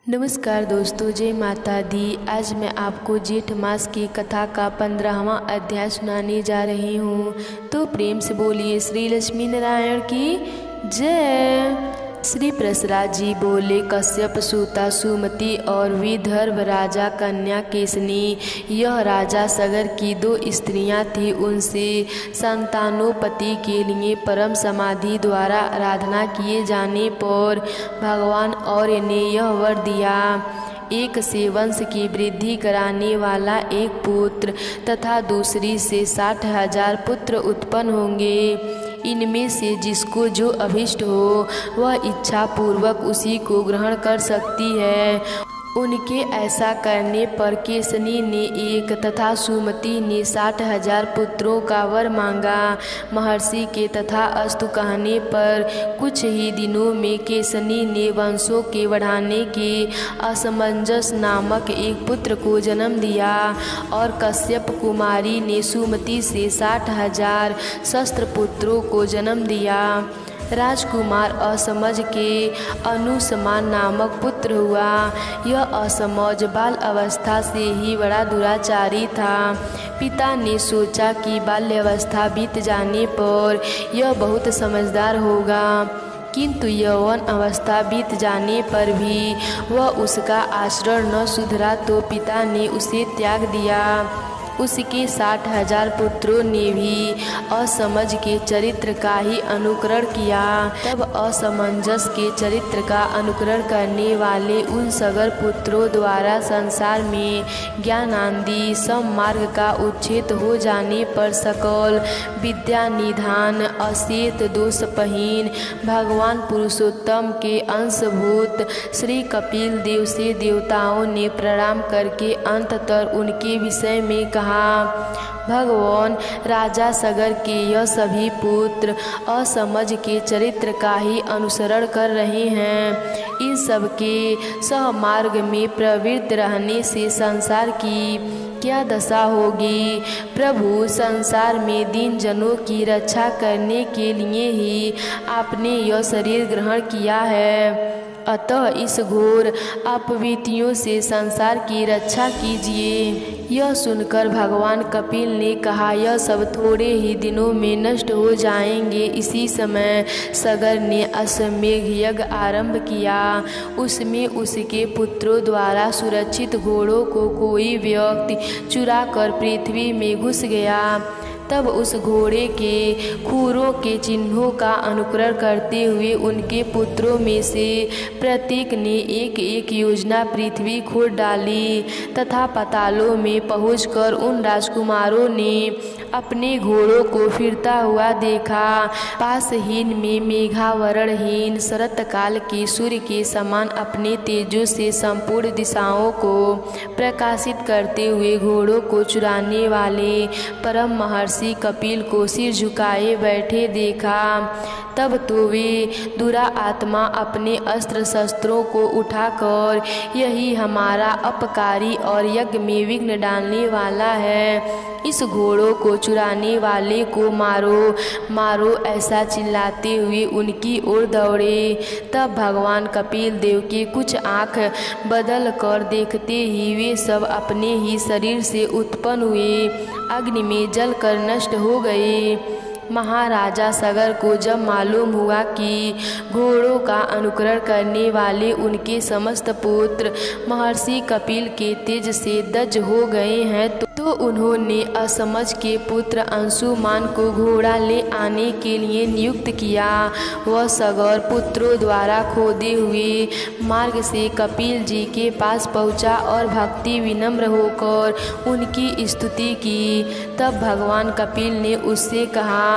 नमस्कार दोस्तों, जय माता दी। आज मैं आपको जेठ मास की कथा का 15वां अध्याय सुनाने जा रही हूँ। तो प्रेम से बोलिए श्री लक्ष्मी नारायण की जय। श्री प्रसराज जी बोले, कश्यप सूता सुमति और विदर्भ राजा कन्या केसनी, यह राजा सगर की 2 स्त्रियां थीं। उनसे संतानोपति के लिए परम समाधि द्वारा आराधना किए जाने पर भगवान और ने यह वर दिया, एक से वंश की वृद्धि कराने वाला एक पुत्र तथा दूसरी से 60,000 पुत्र उत्पन्न होंगे। इनमें से जिसको जो अभिष्ट हो वह इच्छा पूर्वक उसी को ग्रहण कर सकती है। उनके ऐसा करने पर केसनी ने 1 तथा सुमति ने 60,000 पुत्रों का वर मांगा। महर्षि के तथा अस्तु कहने पर कुछ ही दिनों में केसनी ने वंशों के बढ़ाने के असमंजस नामक एक पुत्र को जन्म दिया और कश्यप कुमारी ने सुमति से 60,000 शस्त्र पुत्रों को जन्म दिया। राजकुमार असमज के अनुसमान नामक पुत्र हुआ। यह असमज बाल अवस्था से ही बड़ा दुराचारी था। पिता ने सोचा कि बाल्यावस्था बीत जाने पर यह बहुत समझदार होगा, किंतु यौवन अवस्था बीत जाने पर भी वह उसका आचरण न सुधरा तो पिता ने उसे त्याग दिया। उसके 60,000 पुत्रों ने भी असमझ के चरित्र का ही अनुकरण किया। तब असमंजस के चरित्र का अनुकरण करने वाले उन सगर पुत्रों द्वारा संसार में ज्ञानादि सममार्ग का उच्छेद हो जाने पर सकल विद्या निधान अशेष दोषहीन भगवान पुरुषोत्तम के अंशभूत श्री कपिल देव से देवताओं ने प्रणाम करके अंततः उनके विषय में कहा, भगवान राजा सगर के यह सभी पुत्र असमझ के चरित्र का ही अनुसरण कर रहे हैं। इन सब के सहमार्ग में प्रवृत्त रहने से संसार की क्या दशा होगी। प्रभु, संसार में दीन जनों की रक्षा करने के लिए ही आपने यह शरीर ग्रहण किया है, अतः इस घोर अपवित्तियों से संसार की रक्षा कीजिए। यह सुनकर भगवान कपिल ने कहा, यह सब थोड़े ही दिनों में नष्ट हो जाएंगे। इसी समय सगर ने अश्वमेघ यज्ञ आरंभ किया। उसमें उसके पुत्रों द्वारा सुरक्षित घोड़ों को कोई व्यक्ति चुरा कर पृथ्वी में घुस गया। तब उस घोड़े के खुरों के चिन्हों का अनुकरण करते हुए उनके पुत्रों में से प्रत्येक ने एक एक योजना पृथ्वी खोद डाली तथा पातालों में पहुंचकर उन राजकुमारों ने अपने घोड़ों को फिरता हुआ देखा। पासहीन में मेघावरणहीन शरतकाल के सूर्य के समान अपने तेजों से संपूर्ण दिशाओं को प्रकाशित करते हुए घोड़ों को चुराने वाले परम महर्षि कपिल को सिर झुकाए बैठे देखा। तब तो वे दुरा आत्मा अपने अस्त्र शस्त्रों को उठाकर, यही हमारा अपकारी और यज्ञ में विघ्न डालने वाला है, इस घोड़ों को चुराने वाले को मारो मारो ऐसा चिल्लाते हुए उनकी ओर दौड़े। तब भगवान कपिल देव के कुछ आँख बदल कर देखते ही वे सब अपने ही शरीर से उत्पन्न हुए अग्नि में जलकर नष्ट हो गए। महाराजा सगर को जब मालूम हुआ कि घोड़ों का अनुकरण करने वाले उनके समस्त पुत्र महर्षि कपिल के तेज से दज हो गए हैं तो उन्होंने असमझ के पुत्र अंशुमान को घोड़ा ले आने के लिए नियुक्त किया। वह सगर पुत्रों द्वारा खोदे हुए मार्ग से कपिल जी के पास पहुंचा और भक्ति विनम्र होकर उनकी स्तुति की। तब भगवान कपिल ने उससे कहा,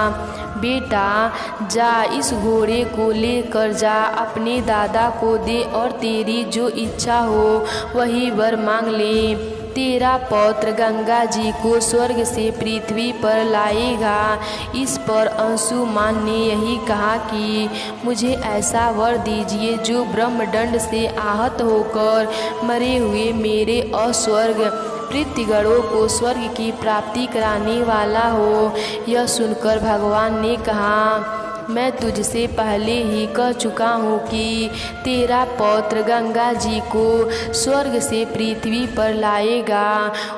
बेटा जा, इस घोड़े को लेकर जा, अपने दादा को दे और तेरी जो इच्छा हो वही वर मांग ले। तेरा पौत्र गंगा जी को स्वर्ग से पृथ्वी पर लाएगा। इस पर अंशुमान ने यही कहा कि मुझे ऐसा वर दीजिए जो ब्रह्मदंड से आहत होकर मरे हुए मेरे और स्वर्ग पृथ्वीगणों को स्वर्ग की प्राप्ति कराने वाला हो। यह सुनकर भगवान ने कहा, मैं तुझसे पहले ही कह चुका हूँ कि तेरा पौत्र गंगा जी को स्वर्ग से पृथ्वी पर लाएगा।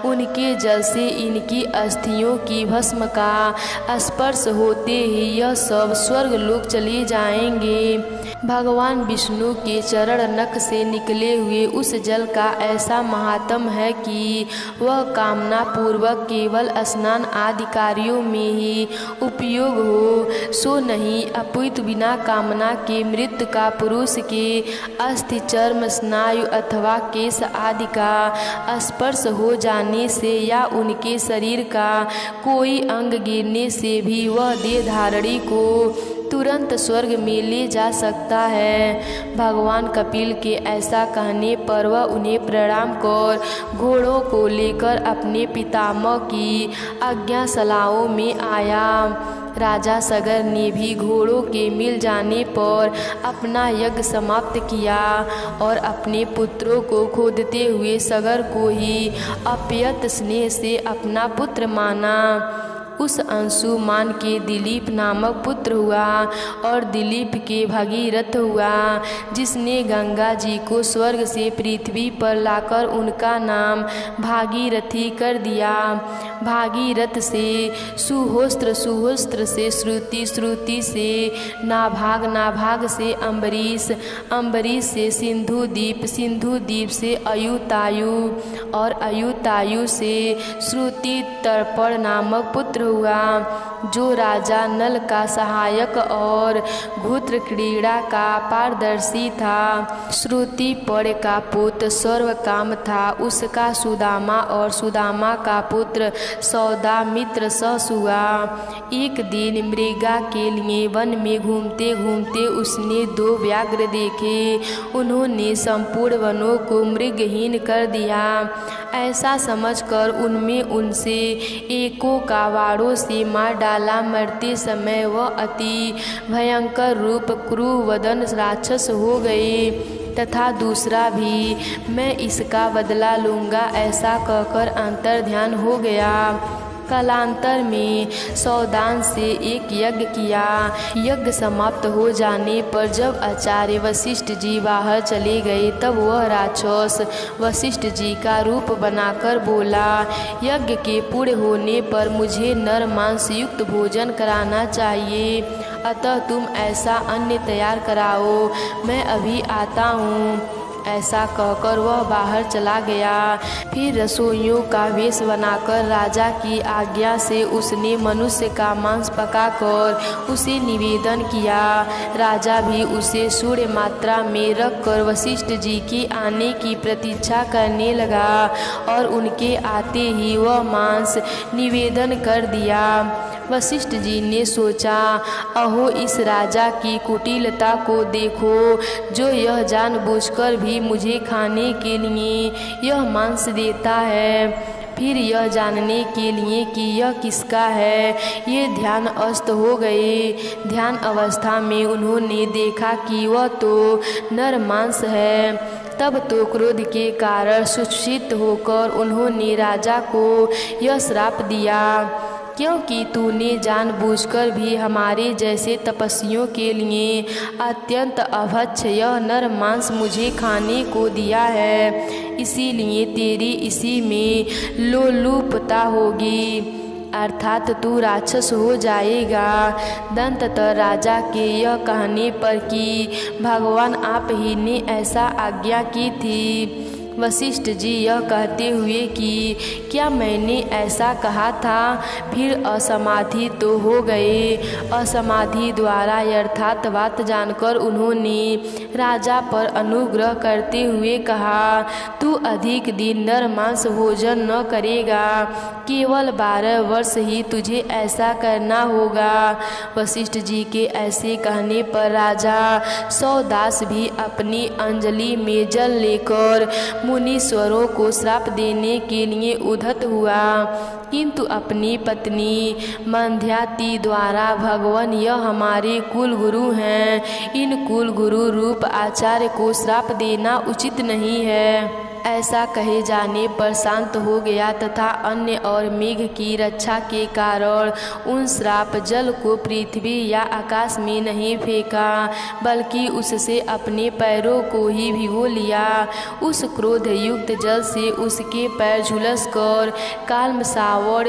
उनके जल से इनकी अस्थियों की भस्म का स्पर्श होते ही यह सब स्वर्ग लोक चले जाएंगे। भगवान विष्णु के चरण नख से निकले हुए उस जल का ऐसा महात्म्य है कि वह कामना पूर्वक केवल स्नान आदि कार्यों में ही उपयोग हो, सो नहीं अपितु बिना कामना के मृत्यु का पुरुष के अस्थि चर्म स्नायु अथवा केश आदि का स्पर्श हो जाने से या उनके शरीर का कोई अंग गिरने से भी वह देह धारणी को तुरंत स्वर्ग में ले जा सकता है। भगवान कपिल के ऐसा कहने पर वह उन्हें प्रणाम कर घोड़ों को लेकर अपने पितामह की आज्ञाशालाओं में आया। राजा सगर ने भी घोड़ों के मिल जाने पर अपना यज्ञ समाप्त किया और अपने पुत्रों को खोदते हुए सगर को ही अप्यत स्नेह से अपना पुत्र माना। उस अंशुमान के दिलीप नामक पुत्र हुआ और दिलीप के भगीरथ हुआ, जिसने गंगा जी को स्वर्ग से पृथ्वी पर लाकर उनका नाम भागीरथी कर दिया। भागीरथ से सुहोस्त्र, सुहोस्त्र से श्रुति, श्रुति से नाभाग, नाभाग से अम्बरीश, अम्बरीश से सिंधुदीप, सिंधुदीप से अयुतायु और अयुतायु से श्रुति तर्पण नामक पुत्र हुआ, जो राजा नल का सहायक और घूत्र क्रीड़ा का पारदर्शी था। श्रुति पड़ का पुत्र सर्वकाम था, उसका सुदामा और सुदामा का पुत्र सौदामित्र सस हुआ। एक दिन मृगा के लिए वन में घूमते घूमते उसने 2 व्याघ्र देखे। उन्होंने संपूर्ण वनों को मृगहीन कर दिया। ऐसा समझकर उनमें उनसे एको का वारों से मार डाला। मरते समय वह अति भयंकर रूप क्रूरवदन राक्षस हो गए तथा दूसरा भी मैं इसका बदला लूँगा ऐसा कहकर अंतर्ध्यान हो गया। कालांतर में सौदान से एक यज्ञ किया। यज्ञ समाप्त हो जाने पर जब आचार्य वशिष्ठ जी बाहर चले गए तब वह राक्षस वशिष्ठ जी का रूप बनाकर बोला, यज्ञ के पूर्ण होने पर मुझे नर मांस युक्त भोजन कराना चाहिए, अतः तुम ऐसा अन्न तैयार कराओ, मैं अभी आता हूँ। ऐसा कहकर वह बाहर चला गया। फिर रसोइयों का वेश बनाकर राजा की आज्ञा से उसने मनुष्य का मांस पकाकर उसे निवेदन किया। राजा भी उसे सूर्य मात्रा में रखकर वशिष्ठ जी के आने की प्रतीक्षा करने लगा और उनके आते ही वह मांस निवेदन कर दिया। वशिष्ठ जी ने सोचा, अहो इस राजा की कुटिलता को देखो, जो यह जानबूझकर भी मुझे खाने के लिए यह मांस देता है। फिर यह जानने के लिए कि यह किसका है, ये ध्यान अस्त हो गए। ध्यान अवस्था में उन्होंने देखा कि वह तो नर मांस है। तब तो क्रोध के कारण सुक्षित होकर उन्होंने राजा को यह श्राप दिया, क्योंकि तूने जानबूझकर भी हमारे जैसे तपस्वियों के लिए अत्यंत अभक्ष यह नर मांस मुझे खाने को दिया है, इसीलिए तेरी इसी में लोलुपता होगी, अर्थात तू राक्षस हो जाएगा। दंततर राजा के यह कहने पर कि भगवान आप ही ने ऐसा आज्ञा की थी, वशिष्ठ जी यह कहते हुए कि क्या मैंने ऐसा कहा था, फिर असमाधि तो हो गए। असमाधि द्वारा यथार्थ बात जानकर उन्होंने राजा पर अनुग्रह करते हुए कहा, तू अधिक दिन नर मांस भोजन न करेगा, केवल 12 वर्ष ही तुझे ऐसा करना होगा। वशिष्ठ जी के ऐसे कहने पर राजा सौदास भी अपनी अंजलि में जल लेकर मुनीश्वरों को श्राप देने के लिए उद्धत हुआ, किंतु अपनी पत्नी मंध्याती द्वारा भगवान यह हमारे कुल गुरु हैं, इन कुल गुरु रूप आचार्य को श्राप देना उचित नहीं है। ऐसा कहे जाने पर शांत हो गया तथा अन्य और मेघ की रक्षा के कारण उन श्राप जल को पृथ्वी या आकाश में नहीं फेंका, बल्कि उससे अपने पैरों को ही भिगो लिया। उस क्रोध युक्त जल से उसके पैर झुलस कर काल सावर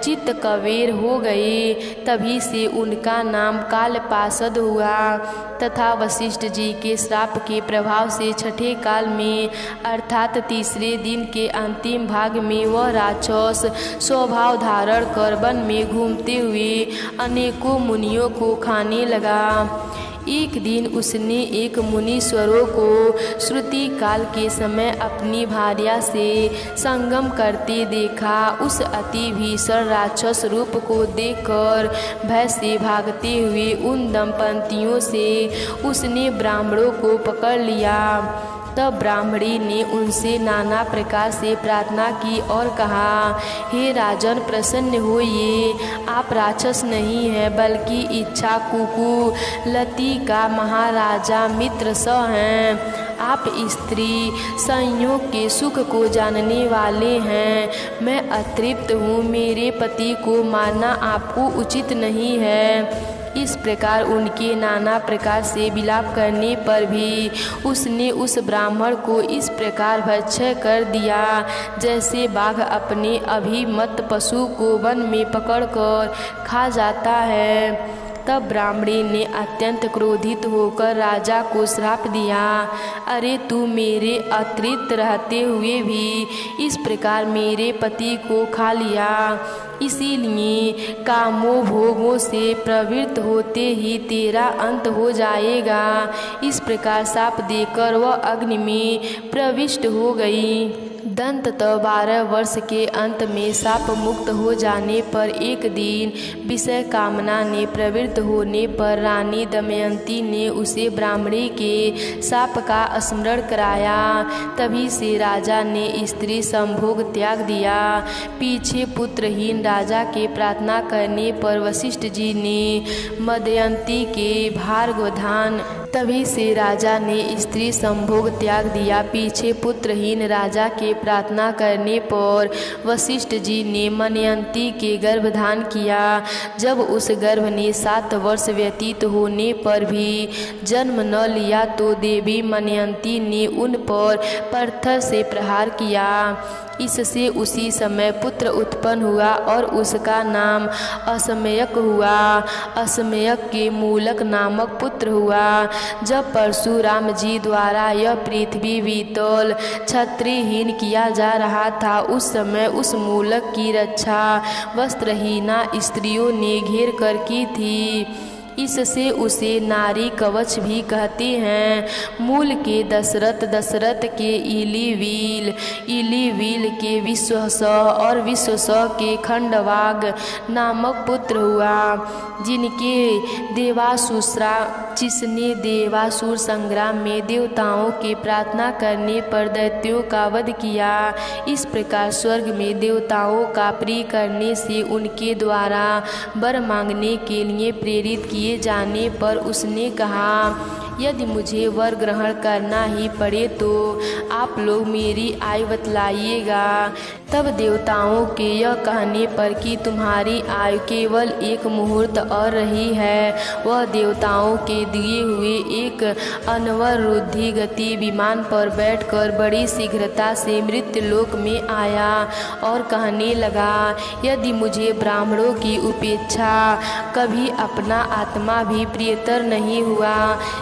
चित्त कवेर हो गए। तभी से उनका नाम काल पासद हुआ तथा वशिष्ठ जी के श्राप के प्रभाव से छठे काल में अर्थात तीसरे दिन के अंतिम भाग में वह राक्षस स्वभाव धारण कर वन में घूमते हुए अनेकों मुनियों को खाने लगा। एक दिन उसने एक मुनीश्वरों को श्रुति काल के समय अपनी भार्या से संगम करते देखा। उस अति भीषण राक्षस रूप को देखकर भय से भागते हुए उन दंपतियों से उसने ब्राह्मणों को पकड़ लिया। तब ब्राह्मणी ने उनसे नाना प्रकार से प्रार्थना की और कहा, हे राजन प्रसन्न होइए, आप राक्षस नहीं हैं बल्कि इच्छा कुकु लती का महाराजा मित्र स हैं। आप स्त्री संयोग के सुख को जानने वाले हैं। मैं अतृप्त हूँ, मेरे पति को मारना आपको उचित नहीं है। इस प्रकार उनके नाना प्रकार से विलाप करने पर भी उसने उस ब्राह्मण को इस प्रकार भक्षय कर दिया जैसे बाघ अपने अभिमत पशु को वन में पकड़कर खा जाता है। तब ब्राह्मणी ने अत्यंत क्रोधित होकर राजा को श्राप दिया, अरे तू मेरे अतृप्त रहते हुए भी इस प्रकार मेरे पति को खा लिया, इसीलिए कामों भोगों से प्रवृत्त होते ही तेरा अंत हो जाएगा। इस प्रकार शाप देकर वह अग्नि में प्रविष्ट हो गई। दंततः 12 वर्ष के अंत में शाप मुक्त हो जाने पर एक दिन विषय कामना ने प्रवृत्त होने पर रानी दमयंती ने उसे ब्राह्मणी के शाप का स्मरण कराया। तभी से राजा ने स्त्री संभोग त्याग दिया। पीछे पुत्रहीन राजा के प्रार्थना करने पर वशिष्ठ जी ने मदयंती के भार्गवधान तभी से राजा ने स्त्री संभोग त्याग दिया। पीछे पुत्रहीन राजा के प्रार्थना करने पर वशिष्ठ जी ने मदयंती के गर्भधान किया। जब उस गर्भ ने 7 वर्ष व्यतीत होने पर भी जन्म न लिया तो देवी मदयंती ने उन पर पत्थर से प्रहार किया। इससे उसी समय पुत्र उत्पन्न हुआ और उसका नाम असमयक हुआ। असमयक के मूलक नामक पुत्र हुआ। जब परशुराम जी द्वारा यह पृथ्वी वितौल छत्रहीन किया जा रहा था, उस समय उस मूलक की रक्षा वस्त्रहीना स्त्रियों ने घेर कर की थी। इससे उसे नारी कवच भी कहते हैं। मूल के दशरथ, दशरथ के इलीवील, इलीवील के विश्वस और विश्वस के खंडवाग नामक पुत्र हुआ, जिनके देवासुरा जिसने देवासुर संग्राम में देवताओं के प्रार्थना करने पर दैत्यों का वध किया। इस प्रकार स्वर्ग में देवताओं का प्रिय करने से उनके द्वारा वर मांगने के लिए प्रेरित किए जाने पर उसने कहा, यदि मुझे वर ग्रहण करना ही पड़े तो आप लोग मेरी आयु बतलाइएगा। तब देवताओं के यह कहने पर कि तुम्हारी आयु केवल 1 मुहूर्त और रही है, वह देवताओं के दिए हुए एक अनवरुद्धि गति विमान पर बैठकर बड़ी शीघ्रता से मृत्यु लोक में आया और कहने लगा, यदि मुझे ब्राह्मणों की उपेक्षा कभी अपना आत्मा भी प्रियतर नहीं हुआ,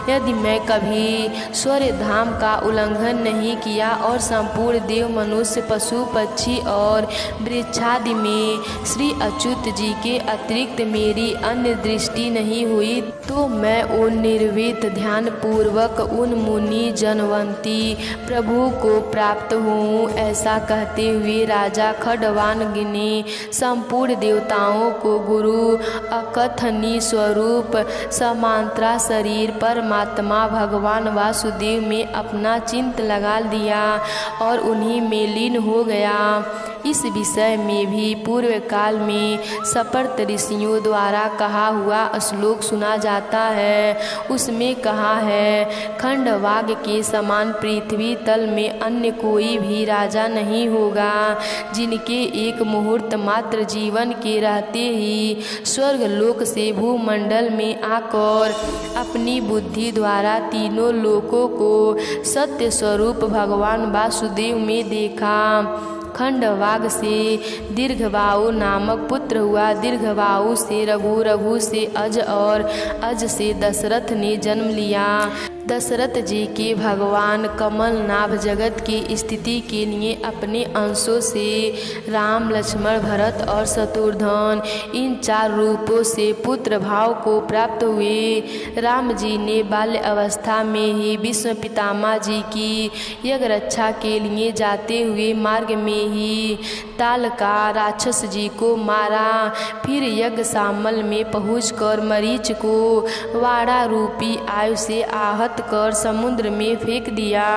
यदि मैं कभी स्वर्ग धाम का उल्लंघन नहीं किया और संपूर्ण देव मनुष्य पशु पक्षी और वृक्षादि में श्री अच्युत जी के अतिरिक्त मेरी अन्य दृष्टि नहीं हुई, तो मैं उन निर्वित ध्यान पूर्वक उन मुनि जनवंती प्रभु को प्राप्त हूँ। ऐसा कहते हुए राजा खड्गवान ने संपूर्ण देवताओं को गुरु अकथनीय स्वरूप समांतरा शरीर परमात्मा भगवान वासुदेव में अपना चिंत लगा दिया और उन्हीं में लीन हो गया। इस विषय में भी पूर्व काल में सपर्त ऋषियों द्वारा कहा हुआ श्लोक सुना जाता है। उसमें कहा है, खंडवाग के समान पृथ्वी तल में अन्य कोई भी राजा नहीं होगा, जिनके एक मुहूर्त मात्र जीवन के रहते ही स्वर्ग लोक से भूमंडल में आकर अपनी बुद्धि द्वारा तीनों लोकों को सत्य स्वरूप भगवान वासुदेव में देखा। खंडवाग से दीर्घवायु नामक पुत्र हुआ, दीर्घवायु से रघु, रघु से अज और अज से दशरथ ने जन्म लिया। दशरथ जी के भगवान कमलनाभ जगत की स्थिति के लिए अपने अंशों से राम, लक्ष्मण, भरत और शत्रुघ्न इन 4 रूपों से पुत्र भाव को प्राप्त हुए। राम जी ने बाल्य अवस्था में ही विश्व पितामह जी की यज्ञ रक्षा के लिए जाते हुए मार्ग में ही तालका राक्षस जी को मारा। फिर यज्ञ सामल में पहुंचकर मरीच को वाड़ा रूपी आयु से आहत कर समुद्र में फेंक दिया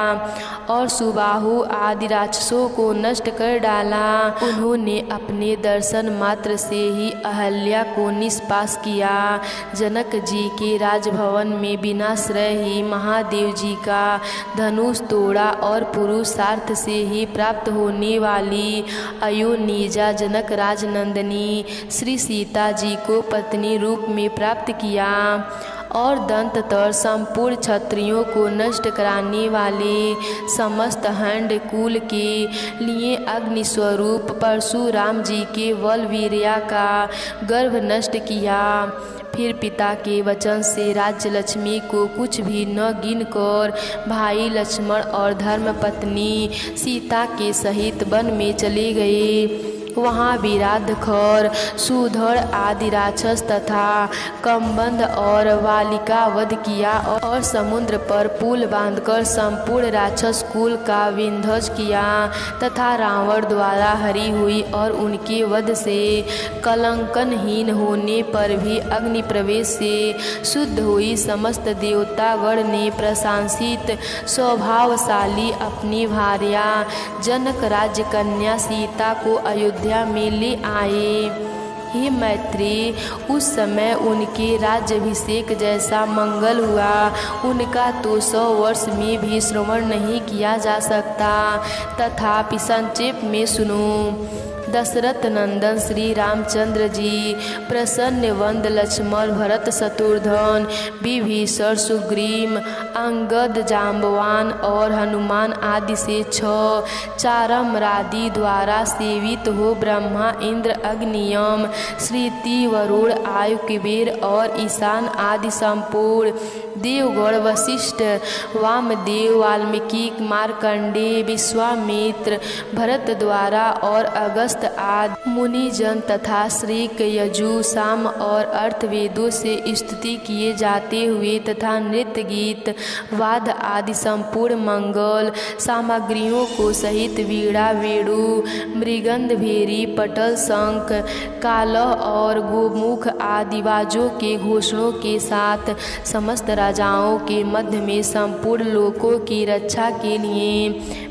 और सुबाहु आदि राक्षसों को नष्ट कर डाला। उन्होंने अपने दर्शन मात्र से ही अहल्या को निष्पास किया। जनक जी के राजभवन में विनाश्रय ही महादेव जी का धनुष तोड़ा और पुरुषार्थ से ही प्राप्त होने वाली अयोनिजा जनक राजनंदिनी श्री सीता जी को पत्नी रूप में प्राप्त किया और दंततर संपूर्ण क्षत्रियों को नष्ट कराने वाले समस्त हंड कुल के लिए अग्नि स्वरूप परशुराम जी के बलवीर्या का गर्भ नष्ट किया। फिर पिता के वचन से राज्य लक्ष्मी को कुछ भी न गिनकर भाई लक्ष्मण और धर्मपत्नी सीता के सहित वन में चले गए। वहाँ विराध, खर, सुधड़ आदि राक्षस तथा कम्बंध और वालिका वध किया और समुद्र पर पुल बांधकर संपूर्ण राक्षस कुल का विध्वंस किया तथा रावण द्वारा हरी हुई और उनके वध से कलंकनहीन होने पर भी अग्नि प्रवेश से शुद्ध हुई समस्त देवतागण ने प्रशंसित स्वभावशाली अपनी भार्या जनक राज्य कन्या सीता को अयोध्या में ले आए। हे मैत्री, उस समय उनके राज्याभिषेक जैसा मंगल हुआ उनका तो 100 वर्ष में भी श्रवण नहीं किया जा सकता। तथापि संक्षेप में सुनो। दशरथ नंदन श्री रामचंद्र जी प्रसन्न वंद लक्ष्मण, भरत, शत्रुघ्न, विभीषण, सुग्रीव, अंगद, जाम्बवान और हनुमान आदि से 6 चारमरादि द्वारा सेवित हो ब्रह्मा, इंद्र, अग्नियम, श्रुति, वरुण, आयु, कुबेर और ईशान आदि संपूर्ण देवगण, वशिष्ठ, वामदेव, वाल्मीकि, मार्कंडेय, विश्वामित्र, भरत द्वारा और अगस्त आदि मुनिजन तथा श्री यजु, साम और अर्थवेदों से स्तुति किए जाते हुए तथा नृत्य, गीत, वाद्य आदि संपूर्ण मंगल सामग्रियों को सहित वीणा, वेणु, मृगंध, भेरी, पटल, शंख, कालह और गोमुख आदि बाजों के घोषणों के साथ समस्त राजाओं के मध्य में संपूर्ण लोकों की रक्षा के लिए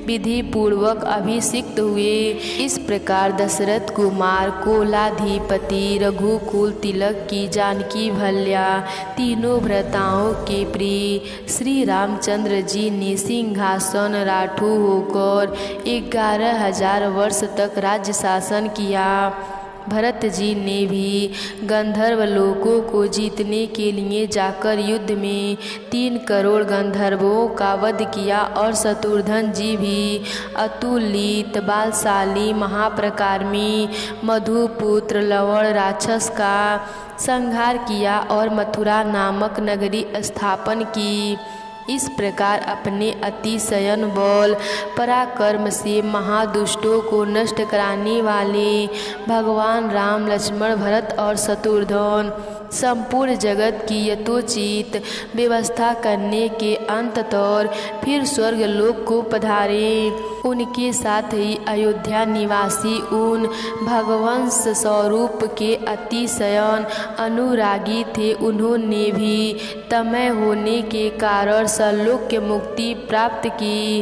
विधि पूर्वक अभिषिक्त हुए। इस प्रकार दशरथ कुमार, कोलाधिपति, रघुकुल तिलक की जानकी भल्या तीनों भ्राताओं के प्रिय श्री रामचंद्र जी ने सिंहासन राठू होकर 11,000 वर्ष तक राज्य शासन किया। भरत जी ने भी गंधर्व लोकों को जीतने के लिए जाकर युद्ध में 3 करोड़ गंधर्वों का वध किया और शत्रुघ्न जी भी अतुलित बलशाली महाप्रकारमी मधुपुत्र लवण राक्षस का संहार किया और मथुरा नामक नगरी स्थापन की। इस प्रकार अपने अतिशयन बल पराक्रम से महादुष्टों को नष्ट कराने वाले भगवान राम, लक्ष्मण, भरत और शत्रुघ्न संपूर्ण जगत की यथोचित व्यवस्था करने के अंततः फिर स्वर्ग लोक को पधारे। उनके साथ ही अयोध्या निवासी उन भगवंश स्वरूप के अतिशयन अनुरागी थे। उन्होंने भी तमय होने के कारण सर्वलोक मुक्ति प्राप्त की।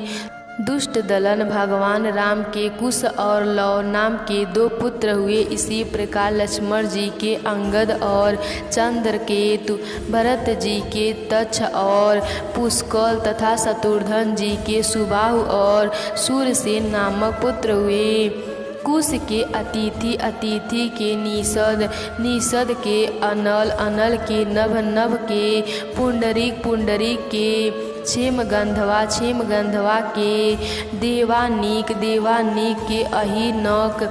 दुष्ट दलन भगवान राम के कुश और लव नाम के 2 पुत्र हुए। इसी प्रकार लक्ष्मण जी के अंगद और चंद्रकेतु, भरत जी के तक्ष और पुष्कल तथा शत्रुघ्न जी के सुबाहु और सूरसेन नामक पुत्र हुए। कुश के अतिथि, अतिथि के निषद, निषद के अनल, अनल के नभ, नभ के पुंडरीक, पुंडरीक के क्षेमगंधवा, क्षेमगंधवा के देवानीक, देवानीक के अहिनक,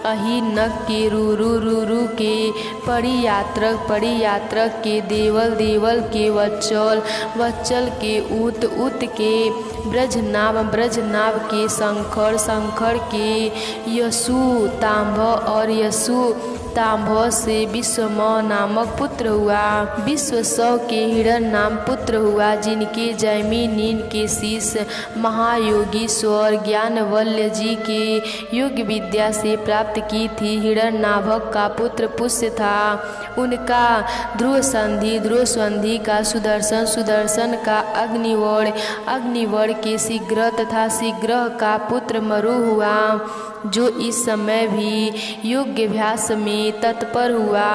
अहिनक के रुरु, रुरु के परियात्रक, परियात्रक के देवल, देवल के वत्सल, वत्सल के उत, उत के ब्रजनाभ, ब्रजनाभ के शंकर, शंकर के यशु तांभ और यशु तांभ से विश्वम नामक पुत्र हुआ। विश्वसव के हिरण नाम पुत्र हुआ, जिनके जैमिनीन के शिष्य महायोगीश्वर ज्ञानवल्य जी के योग विद्या से प्राप्त की थी। हिरण्यनाभक का पुत्र पुष्य था, उनका ध्रुव संधि, ध्रुव संधि का सुदर्शन, सुदर्शन का अग्निवर्ण, अग्निवर्ण के शीघ्र तथा शीघ्र का पुत्र मरु हुआ, जो इस समय भी योगाभ्यास में तत्पर हुआ,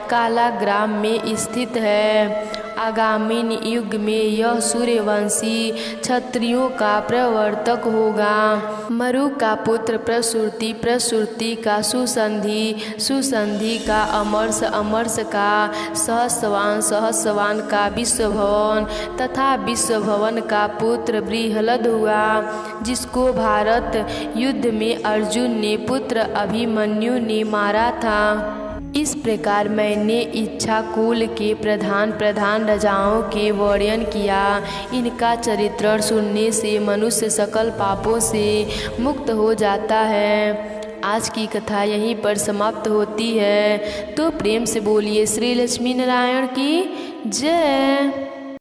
कालाग्राम में स्थित है। आगामी युग में यह सूर्यवंशी क्षत्रियों का प्रवर्तक होगा। मरु का पुत्र प्रसुति, प्रसुति का सुसंधि, सुसंधि का अमरस, अमरस का सहस्वान, सहस्वान का विश्वभवन तथा विश्वभवन का पुत्र बृहलद हुआ, जिसको भारत युद्ध में अर्जुन ने पुत्र अभिमन्यु ने मारा था। इस प्रकार मैंने इच्छा कुल के प्रधान प्रधान राजाओं के वर्णन किया। इनका चरित्र सुनने से मनुष्य सकल पापों से मुक्त हो जाता है। आज की कथा यहीं पर समाप्त होती है। तो प्रेम से बोलिए श्री लक्ष्मी नारायण की जय।